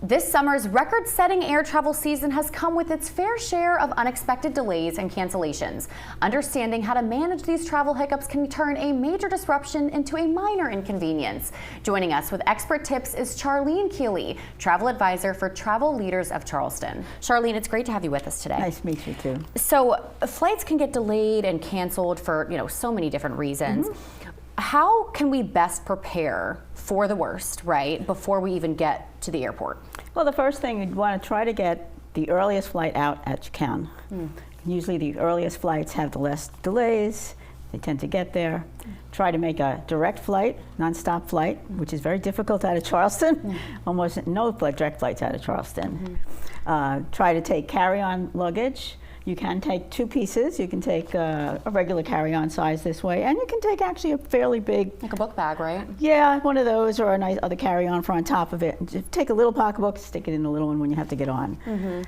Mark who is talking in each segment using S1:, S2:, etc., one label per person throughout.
S1: This summer's record-setting air travel season has come with its fair share of unexpected delays and cancellations. Understanding how to manage these travel hiccups can turn a major disruption into a minor inconvenience. Joining us with expert tips is Charleen Keely, travel advisor for Travel Leaders of Charleston. Charleen, it's great to have you with us today.
S2: Nice to meet you too.
S1: So flights can get delayed and canceled for so many different reasons. How can we best prepare for the worst, right, before we even get to the airport?
S2: Well, the first thing, you'd want to try to get the earliest flight out that you can. Usually the earliest flights have the less delays. They tend to get there. Try to make a direct flight, non-stop flight, which is very difficult out of Charleston. Almost no direct flights out of Charleston. Try to take carry-on luggage. You can take two pieces. You can take a regular carry-on size this way, and you can take actually a fairly big...
S1: Like a book bag, right?
S2: Yeah, one of those, or a nice other carry-on for on top of it. Just take a little pocketbook, stick it in the little one when you have to get on.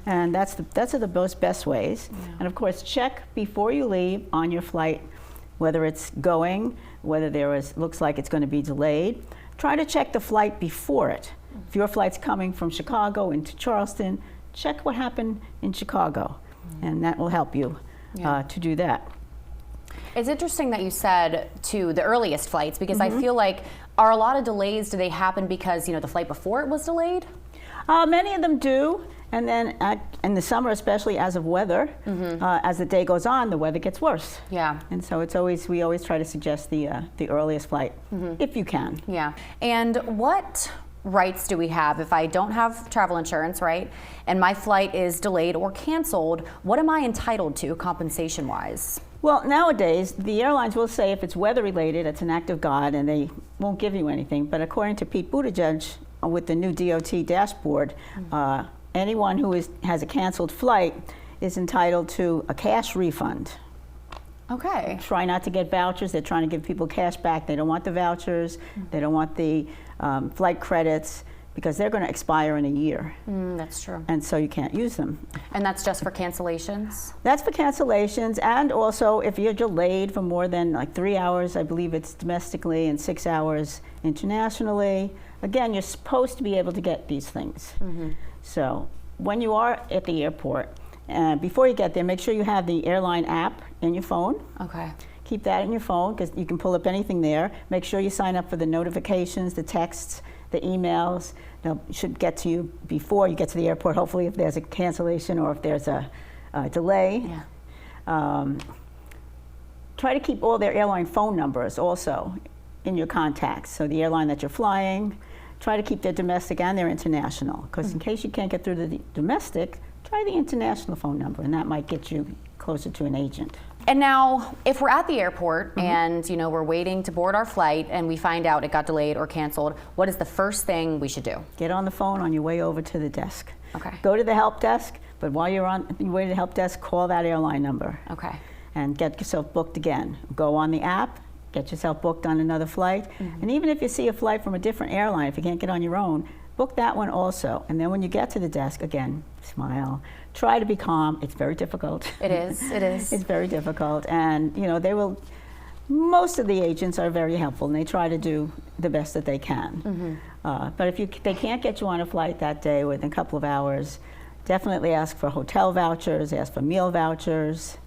S2: And that's the most best ways. And of course, check before you leave on your flight, whether it's going, whether looks like it's going to be delayed. Try to check the flight before it. If your flight's coming from Chicago into Charleston, check what happened in Chicago. And that will help you to do that.
S1: It's interesting that you said to the earliest flights, because I feel like, are a lot of delays, do they happen because the flight before it was delayed?
S2: Many of them do, and then in the summer, especially as of weather, as the day goes on, the weather gets worse. Yeah. And so we always try to suggest the earliest flight, if you can.
S1: Yeah. And what rights do we have if I don't have travel insurance, right, and my flight is delayed or canceled? What am I entitled to compensation-wise?
S2: Well, nowadays, the airlines will say if it's weather-related, it's an act of God, and they won't give you anything. But according to Pete Buttigieg, with the new DOT dashboard, anyone who has a canceled flight is entitled to a cash refund.
S1: Okay.
S2: Try not to get vouchers. They're trying to give people cash back. They don't want the vouchers. They don't want the flight credits, because they're going to expire in a year.
S1: That's true.
S2: And so you can't use them.
S1: And that's just for cancellations?
S2: That's for cancellations, and also if you're delayed for more than like 3 hours, I believe it's domestically, and 6 hours internationally. Again, you're supposed to be able to get these things. So when you are at the airport, before you get there, make sure you have the airline app in your phone.
S1: Okay.
S2: Keep that in your phone, because you can pull up anything there. Make sure you sign up for the notifications, the texts, the emails. They should get to you before you get to the airport, hopefully, if there's a cancellation or if there's a delay. Try to keep all their airline phone numbers also in your contacts. So the airline that you're flying, try to keep their domestic and their international, because in case you can't get through the domestic, try the international phone number, and that might get you closer to an agent.
S1: And now, if we're at the airport and we're waiting to board our flight and we find out it got delayed or canceled, what is the first thing we should do?
S2: Get on the phone on your way over to the desk.
S1: Okay.
S2: Go to the help desk, but while you're on your way to the help desk, call that airline number.
S1: Okay.
S2: And get yourself booked again. Go on the app, get yourself booked on another flight. And even if you see a flight from a different airline, if you can't get on your own, book that one also. And then when you get to the desk, again, smile. Try to be calm. It's very difficult.
S1: It is. It is.
S2: It's very difficult. And most of the agents are very helpful, and they try to do the best that they can. But if they can't get you on a flight that day within a couple of hours, definitely ask for hotel vouchers, ask for meal vouchers.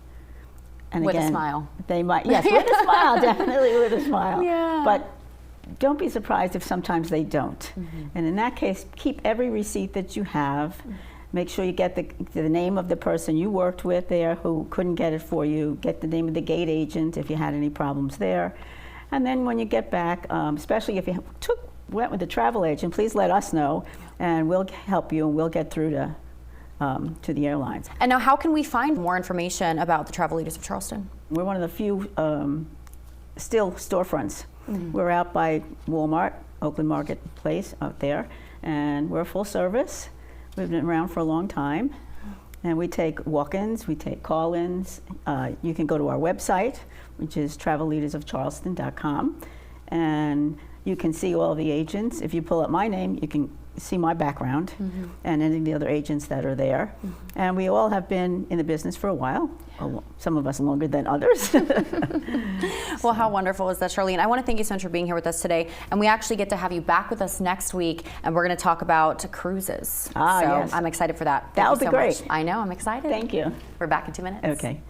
S2: And
S1: with
S2: again,
S1: a smile.
S2: They might, yes, with a smile, definitely with a smile.
S1: Yeah.
S2: But don't be surprised if sometimes they don't. And in that case, keep every receipt that you have. Make sure you get the name of the person you worked with there who couldn't get it for you. Get the name of the gate agent if you had any problems there. And then when you get back, especially if you went with the travel agent, please let us know, and we'll help you, and we'll get through to the airlines.
S1: And now, how can we find more information about the Travel Leaders of Charleston? We're
S2: one of the few still storefronts. We're out by Walmart, Oakland Marketplace out there, and we're full service. We've been around for a long time, and we take walk-ins, we take call-ins. You can go to our website, which is travelleadersofcharleston.com, and You can see all the agents. If you pull up my name, you can see my background and any of the other agents that are there. And we all have been in the business for a while, some of us longer than others.
S1: Well, how wonderful is that, Charleen? I want to thank you so much for being here with us today. And we actually get to have you back with us next week, and we're going to talk about cruises.
S2: Ah,
S1: so
S2: yes.
S1: I'm excited for that.
S2: That'll
S1: Thank you
S2: be
S1: so
S2: great.
S1: much. I know, I'm excited.
S2: Thank you.
S1: We're back in 2 minutes.
S2: Okay.